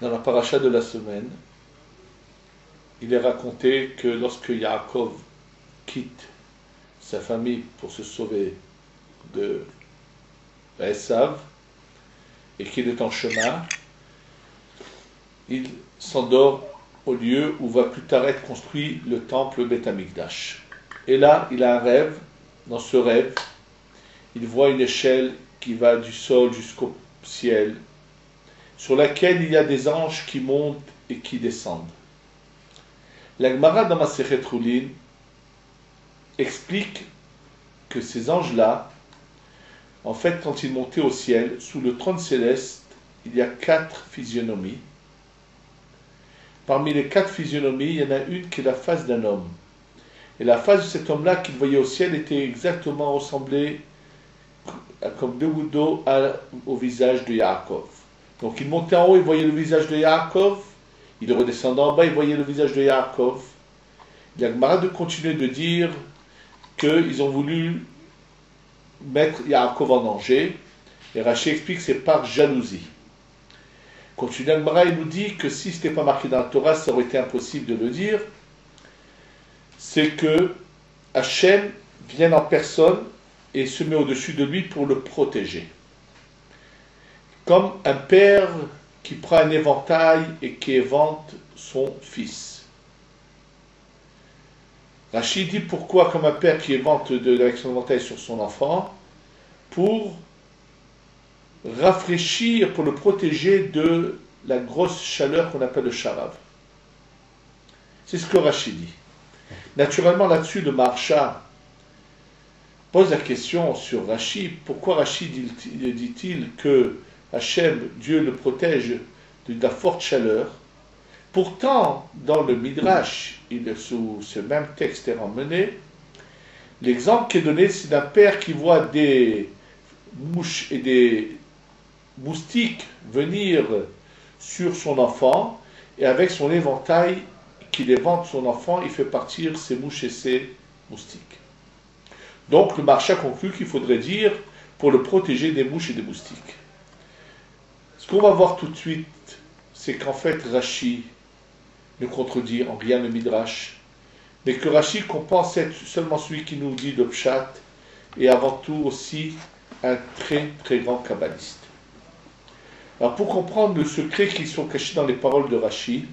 Dans la paracha de la semaine, il est raconté que lorsque Yaakov quitte sa famille pour se sauver de Esav et qu'il est en chemin, il s'endort au lieu où va plus tard être construit le temple Beth Amikdash. Et là, il a un rêve. Dans ce rêve, il voit une échelle qui va du sol jusqu'au ciel, sur laquelle il y a des anges qui montent et qui descendent. La Gemara dans Masechet Hulin explique que ces anges-là, en fait, quand ils montaient au ciel, sous le trône céleste, il y a 4 physionomies. Parmi les 4 physionomies, il y en a une qui est la face d'un homme. Et la face de cet homme-là qu'il voyait au ciel était exactement ressemblée, comme 2 gouttes d'eau, au visage de Yaakov. Donc il montait en haut, il voyait le visage de Yaakov. Il redescendait en bas, il voyait le visage de Yaakov. Il y a Gemara de continuer de dire qu'ils ont voulu mettre Yaakov en danger. Et Rashi explique que c'est par jalousie. Continue Gemara, il nous dit que si ce n'était pas marqué dans la Torah, ça aurait été impossible de le dire. C'est que Hachem vient en personne et se met au-dessus de lui pour le protéger. Comme un père qui prend un éventail et qui évente son fils. Rachid dit pourquoi comme un père qui évente avec son éventail sur son enfant, pour rafraîchir, pour le protéger de la grosse chaleur qu'on appelle le sharav. C'est ce que Rachid dit. Naturellement là-dessus, le Maharsha pose la question sur Rachid, pourquoi Rachid dit-il que Hachem, Dieu le protège de la forte chaleur. Pourtant, dans le Midrash, sous ce même texte est ramené, l'exemple qui est donné, c'est d'un père qui voit des mouches et des moustiques venir sur son enfant, et avec son éventail qu'il évente son enfant, il fait partir ces mouches et ces moustiques. Donc le Maharsha conclut qu'il faudrait dire pour le protéger des mouches et des moustiques. Ce qu'on va voir tout de suite, c'est qu'en fait Rashi ne contredit en rien le Midrash, mais que Rashi qu'on pense être seulement celui qui nous dit le Pshat, et avant tout aussi un très très grand kabbaliste. Alors pour comprendre le secret qui sont cachés dans les paroles de Rashi,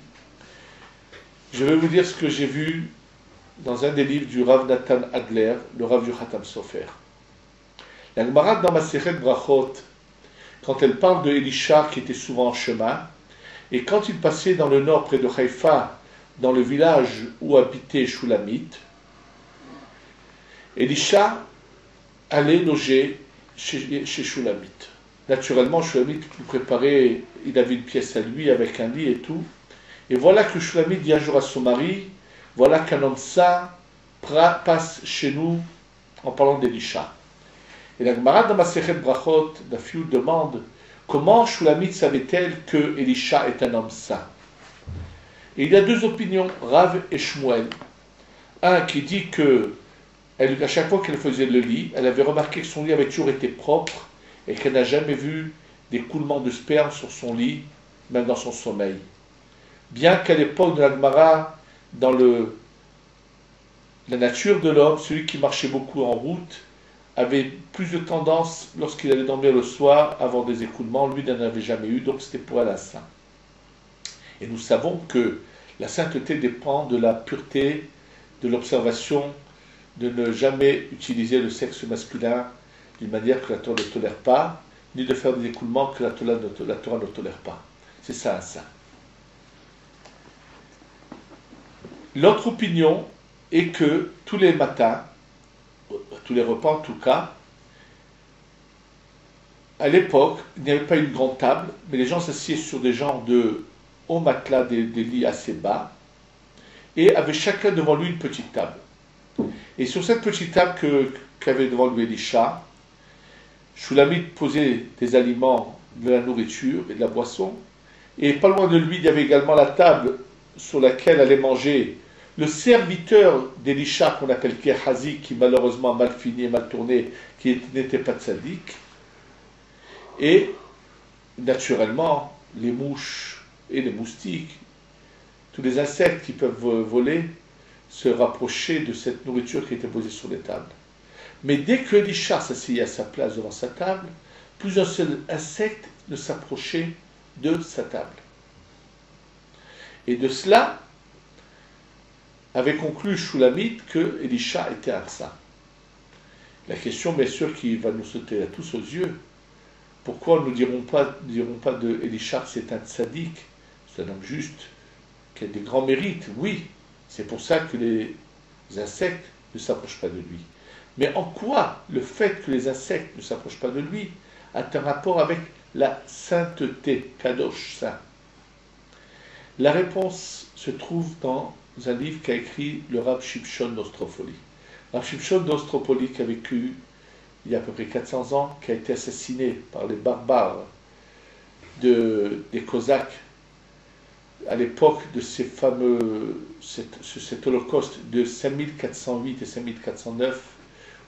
je vais vous dire ce que j'ai vu dans un des livres du Rav Nathan Adler, le Rav du Khatam Sofer. La Gemara dans Masechet Brachot, quand elle parle de Elisha qui était souvent en chemin, et quand il passait dans le nord près de Haïfa, dans le village où habitait Shulamite, Elisha allait loger chez Shulamite. Naturellement, Shulamite lui préparait, il avait une pièce à lui avec un lit et tout. Et voilà que Shulamite dit un jour à son mari, voilà qu'un homme ça passe chez nous en parlant d'Elisha. Et la Gemara dans Masechet Brachot, la fille demande comment Shulamite savait-elle que Elisha est un homme saint. Et il y a 2 opinions, Rav et Shmuel. Un qui dit que à chaque fois qu'elle faisait le lit, elle avait remarqué que son lit avait toujours été propre et qu'elle n'a jamais vu d'écoulement de sperme sur son lit, même dans son sommeil. Bien qu'à l'époque de la Gemara, dans la nature de l'homme, celui qui marchait beaucoup en route, avait plus de tendance, lorsqu'il allait dormir le soir, à avoir des écoulements. Lui n'en avait jamais eu, donc c'était pour elle un saint. Et nous savons que la sainteté dépend de la pureté, de l'observation, de ne jamais utiliser le sexe masculin d'une manière que la Torah ne tolère pas, ni de faire des écoulements que la Torah ne tolère pas. C'est ça un saint. L'autre opinion est que tous les matins, tous les repas en tout cas, à l'époque, il n'y avait pas une grande table, mais les gens s'assiedent sur des genres de hauts matelas, des lits assez bas, et avaient chacun devant lui une petite table. Et sur cette petite table qu'avait devant lui Elisha, Shulamite posait des aliments, de la nourriture et de la boisson, et pas loin de lui, il y avait également la table sur laquelle allait manger le serviteur d'Elisha qu'on appelle Gehazi, qui malheureusement mal fini et mal tourné, qui n'était pas tzaddik. Et naturellement, les mouches et les moustiques, tous les insectes qui peuvent voler, se rapprocher de cette nourriture qui était posée sur les tables. Mais dès que Elisha s'asseyait à sa place devant sa table, plus un seul insecte ne s'approchait de sa table. Et de cela avait conclu Shulamite que Elisha était un saint. La question, bien sûr, qui va nous sauter à tous aux yeux, pourquoi nous ne dirons pas de Elisha c'est un tzaddik, c'est un homme juste, qui a des grands mérites? Oui, c'est pour ça que les insectes ne s'approchent pas de lui. Mais en quoi le fait que les insectes ne s'approchent pas de lui a un rapport avec la sainteté, kadosh, saint? La réponse se trouve dans un livre qu'a écrit le Rav Shimshon d'Ostropoli. Rav Shimshon d'Ostropoli qui a vécu il y a à peu près 400 ans, qui a été assassiné par les barbares des Cosaques à l'époque de cet holocauste de 5408 et 5409,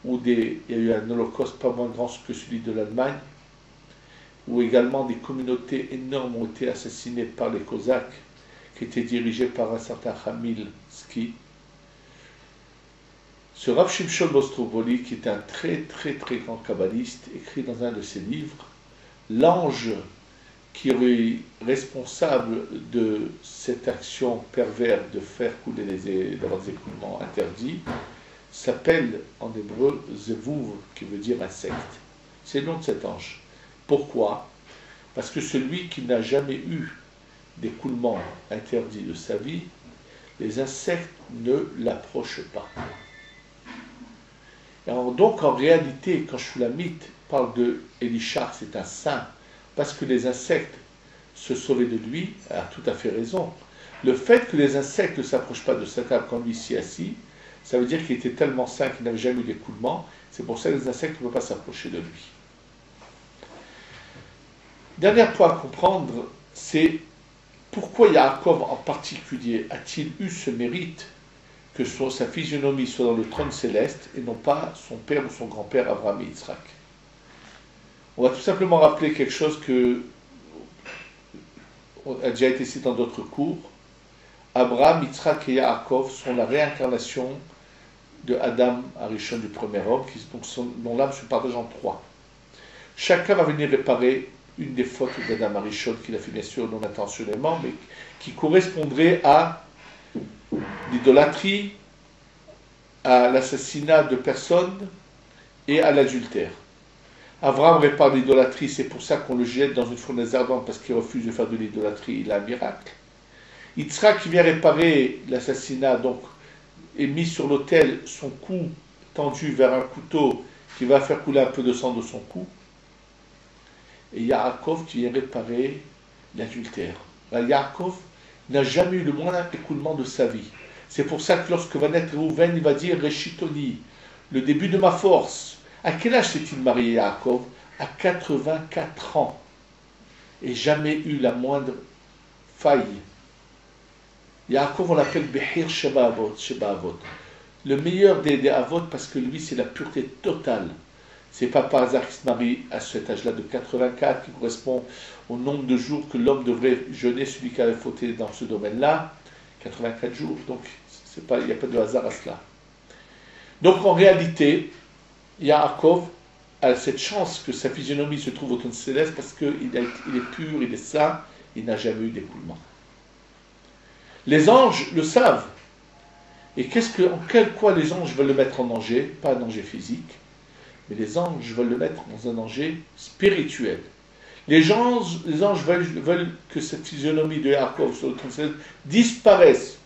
où il y a eu un holocauste pas moins grand que celui de l'Allemagne, où également des communautés énormes ont été assassinées par les Cosaques, qui étaient dirigés par un certain Hamilski. Ce Rav Shimshon d'Ostropoli, qui était un très très très grand kabbaliste, écrit dans un de ses livres, l'ange qui est responsable de cette action perverse de faire couler d'avoir des écoulements interdits, s'appelle en hébreu Zevuv, qui veut dire insecte. C'est le nom de cet ange. Pourquoi? Parce que celui qui n'a jamais eu d'écoulement interdit de sa vie, les insectes ne l'approchent pas. Et donc en réalité, quand Shulamite parle de Elisha, c'est un saint, parce que les insectes se sauvaient de lui, a tout à fait raison. Le fait que les insectes ne s'approchent pas de sa table quand lui s'y est assis, ça veut dire qu'il était tellement saint qu'il n'avait jamais eu d'écoulement, c'est pour ça que les insectes ne peuvent pas s'approcher de lui. Dernier point à comprendre, c'est pourquoi Yaakov en particulier a-t-il eu ce mérite que sa physionomie soit dans le trône céleste et non pas son père ou son grand-père Abraham et Yitzhak. On va tout simplement rappeler quelque chose que a déjà été cité dans d'autres cours. Abraham, Yitzhak et Yaakov sont la réincarnation de Adam Arishon du premier homme, dont l'âme se partage en trois. Chacun va venir réparer une des fautes d'Adam Arishon qu'il a fait bien sûr non intentionnellement, mais qui correspondrait à l'idolâtrie, à l'assassinat de personnes et à l'adultère. Abraham répare l'idolâtrie, c'est pour ça qu'on le jette dans une fournaise ardente parce qu'il refuse de faire de l'idolâtrie, il a un miracle. Yitzhak qui vient réparer l'assassinat, donc est mis sur l'autel, son cou tendu vers un couteau qui va faire couler un peu de sang de son cou. Et Yaakov qui vient réparer l'adultère. Yaakov n'a jamais eu le moindre écoulement de sa vie. C'est pour ça que lorsque va naître Reuven, il va dire Reshitoni, le début de ma force. À quel âge s'est-il marié Yaakov? À 84 ans. Et jamais eu la moindre faille. Yaakov, on l'appelle Behir Sheba Avot. Le meilleur des Avot, parce que lui, c'est la pureté totale. C'est pas par hasard qu'il se marie à cet âge-là de 84, qui correspond au nombre de jours que l'homme devrait jeûner, celui qui avait fauté dans ce domaine-là, 84 jours. Donc, il n'y a pas de hasard à cela. Donc, en réalité, Yaakov a cette chance que sa physionomie se trouve au trône céleste parce qu'il est pur, il est saint, il n'a jamais eu d'écoulement. Les anges le savent. Et en quel quoi les anges veulent le mettre en danger? Pas un danger physique, mais les anges veulent le mettre dans un danger spirituel. Les anges veulent que cette physionomie de Yaakov sur le trône céleste disparaisse.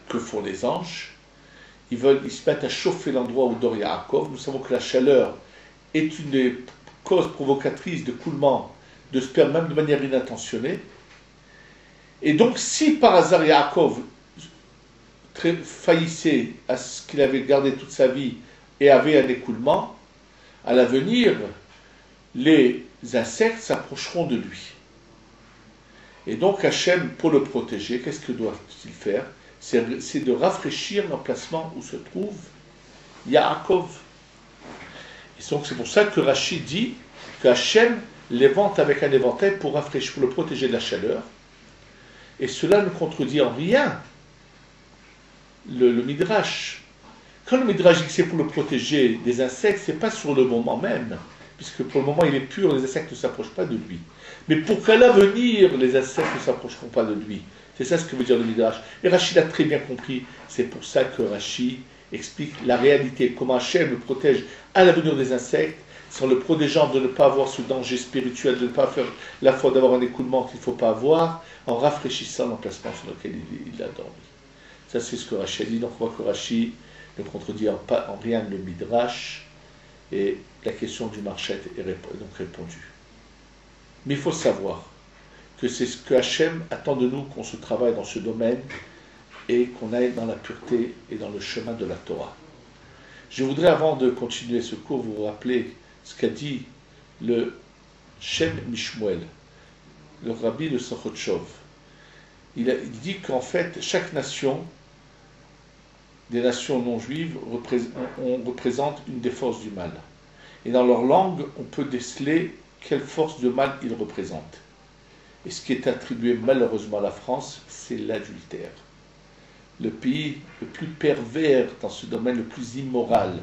Que font les anges? Ils se mettent à chauffer l'endroit où dort Yaakov. Nous savons que la chaleur est une des causes provocatrices de coulement de sperme, même de manière inintentionnée. Et donc, si par hasard Yaakov faillissait à ce qu'il avait gardé toute sa vie et avait un écoulement, à l'avenir, les insectes s'approcheront de lui. Et donc, Hachem, pour le protéger, qu'est-ce que doit-il faire? C'est de rafraîchir l'emplacement où se trouve Yaakov. Et donc, c'est pour ça que Rachid dit que Hachem l'évente avec un éventail pour le protéger de la chaleur. Et cela ne contredit en rien le Midrash. Quand le Midrash dit que c'est pour le protéger des insectes, c'est pas sur le moment même, puisque pour le moment il est pur, les insectes ne s'approchent pas de lui. Mais pour qu'à l'avenir, les insectes ne s'approcheront pas de lui. C'est ça ce que veut dire le Midrash. Et Rashi l'a très bien compris. C'est pour ça que Rashi explique la réalité, comment Hachem le protège à l'avenir des insectes, c'est en le protégeant de ne pas avoir ce danger spirituel, de ne pas faire la faute d'avoir un écoulement qu'il ne faut pas avoir, en rafraîchissant l'emplacement sur lequel il a dormi. Ça, c'est ce que Rashi a dit. Donc, on voit que Rashi ne contredit en rien le Midrash, et la question du marchet est donc répondue. Mais il faut savoir que c'est ce que Hachem attend de nous, qu'on se travaille dans ce domaine et qu'on aille dans la pureté et dans le chemin de la Torah. Je voudrais, avant de continuer ce cours, vous rappeler ce qu'a dit le Shem Mishmuel, le rabbi de Sochotchov. Il dit qu'en fait, chaque nation, des nations non juives, représente une des forces du mal. Et dans leur langue, on peut déceler quelle force de mal ils représentent. Et ce qui est attribué malheureusement à la France, c'est l'adultère. Le pays le plus pervers dans ce domaine, le plus immoral.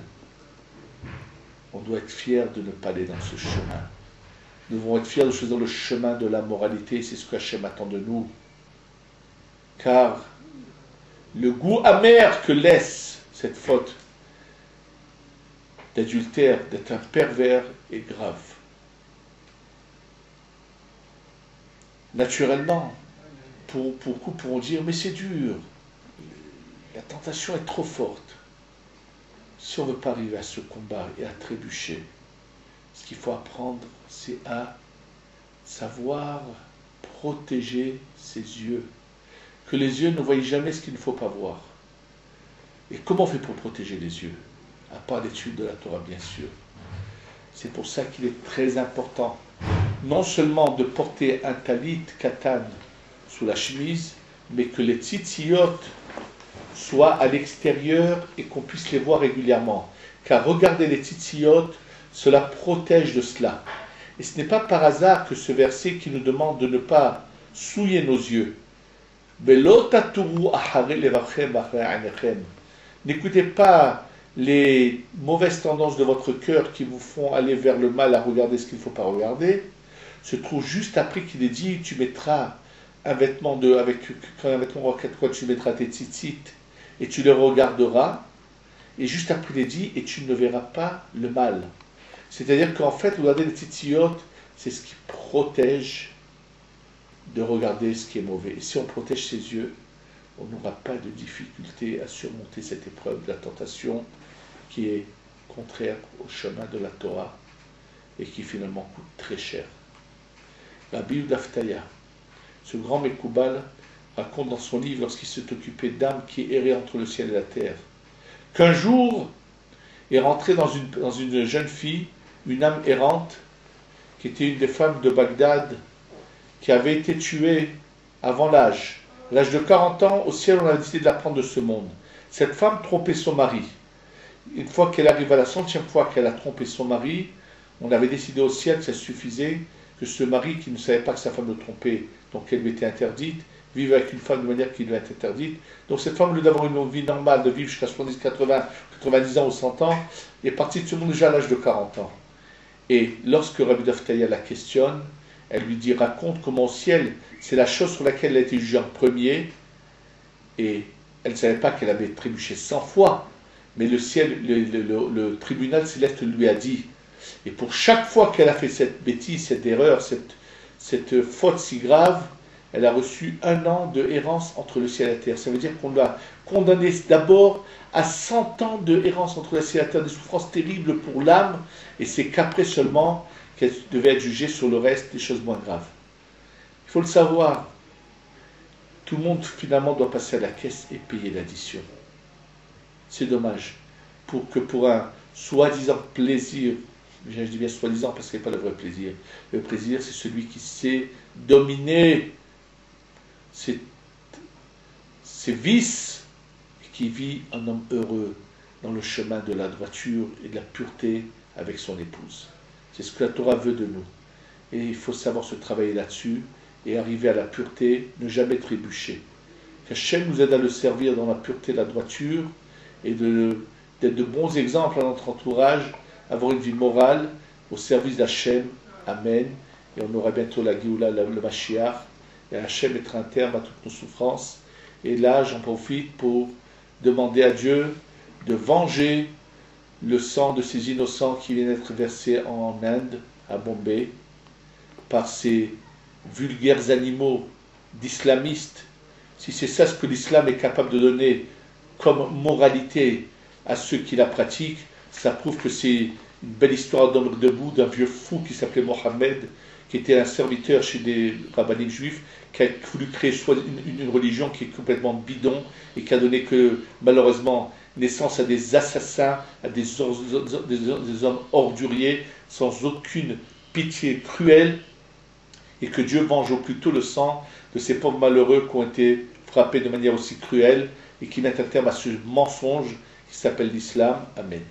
On doit être fier de ne pas aller dans ce chemin. Nous devons être fiers de choisir le chemin de la moralité, c'est ce que Hachem attend de nous. Car le goût amer que laisse cette faute d'adultère, d'être un pervers, est grave. Naturellement, beaucoup pourront dire, mais c'est dur, la tentation est trop forte. Si on ne veut pas arriver à ce combat et à trébucher, ce qu'il faut apprendre, c'est à savoir protéger ses yeux. Que les yeux ne voient jamais ce qu'il ne faut pas voir. Et comment on fait pour protéger les yeux? À part l'étude de la Torah, bien sûr. C'est pour ça qu'il est très important, non seulement de porter un talit katan sous la chemise, mais que les tzitziyot soient à l'extérieur et qu'on puisse les voir régulièrement. Car regarder les tzitziyot, cela protège de cela. Et ce n'est pas par hasard que ce verset qui nous demande de ne pas souiller nos yeux. N'écoutez pas les mauvaises tendances de votre cœur qui vous font aller vers le mal à regarder ce qu'il ne faut pas regarder. Se trouve juste après qu'il est dit, tu mettras un vêtement quand un vêtement en 4 coins, tu mettras tes tzitzit et tu les regarderas. Et juste après il est dit, et tu ne verras pas le mal. C'est-à-dire qu'en fait, regarder les tzitziyot, c'est ce qui protège de regarder ce qui est mauvais. Et si on protège ses yeux, on n'aura pas de difficulté à surmonter cette épreuve de la tentation qui est contraire au chemin de la Torah et qui finalement coûte très cher. Rabbi Yehuda Aftaya, ce grand Mekoubal, raconte dans son livre, lorsqu'il s'est occupé d'âmes qui erraient entre le ciel et la terre, qu'un jour est rentrée dans une jeune fille, une âme errante, qui était une des femmes de Bagdad, qui avait été tuée avant l'âge de 40 ans, au ciel, on a décidé de la prendre de ce monde. Cette femme trompait son mari. Une fois qu'elle arrive à la 100e fois qu'elle a trompé son mari, on avait décidé au ciel que ça suffisait, que ce mari qui ne savait pas que sa femme le trompait, donc elle lui était interdite, vive avec une femme de manière qui lui est interdite. Donc cette femme, au lieu d'avoir une vie normale, de vivre jusqu'à 70, 80, 90 ans ou 100 ans, est partie de ce monde déjà à l'âge de 40 ans. Et lorsque Rabbi Yehuda Aftaya la questionne, elle lui dit, raconte comment au ciel, c'est la chose sur laquelle elle a été jugée en premier, et elle ne savait pas qu'elle avait trébuché 100 fois, mais le ciel, le tribunal céleste lui a dit, et pour chaque fois qu'elle a fait cette bêtise, cette erreur, cette faute si grave, elle a reçu 1 an de errance entre le ciel et la terre. Ça veut dire qu'on l'a condamnée d'abord à 100 ans de errance entre le ciel et la terre, des souffrances terribles pour l'âme, et c'est qu'après seulement qu'elle devait être jugée sur le reste des choses moins graves. Il faut le savoir, tout le monde finalement doit passer à la caisse et payer l'addition. C'est dommage. Pour un soi-disant plaisir, je dis bien soi-disant parce que ce n'est pas le vrai plaisir. Le plaisir, c'est celui qui sait dominer ses vices et qui vit un homme heureux dans le chemin de la droiture et de la pureté avec son épouse. C'est ce que la Torah veut de nous. Et il faut savoir se travailler là-dessus et arriver à la pureté, ne jamais trébucher. Qu'Hachem nous aide à le servir dans la pureté, la droiture, et d'être de bons exemples à notre entourage, avoir une vie morale au service d'Hachem. Amen. Et on aura bientôt la Géoula, le Mashiach, et Hachem mettra un terme à toutes nos souffrances. Et là, j'en profite pour demander à Dieu de venger le sang de ces innocents qui viennent d'être versés en Inde, à Bombay, par ces vulgaires animaux d'islamistes. Si c'est ça ce que l'islam est capable de donner comme moralité à ceux qui la pratiquent, ça prouve que c'est une belle histoire d'homme debout, d'un vieux fou qui s'appelait Mohammed, qui était un serviteur chez des rabbiniques juifs, qui a voulu créer une religion qui est complètement bidon et qui a donné que, malheureusement, naissance à des assassins, à des hommes orduriers, sans aucune pitié cruelle, et que Dieu venge au plus tôt le sang de ces pauvres malheureux qui ont été frappés de manière aussi cruelle et qui mettent un terme à ce mensonge qui s'appelle l'islam. Amen.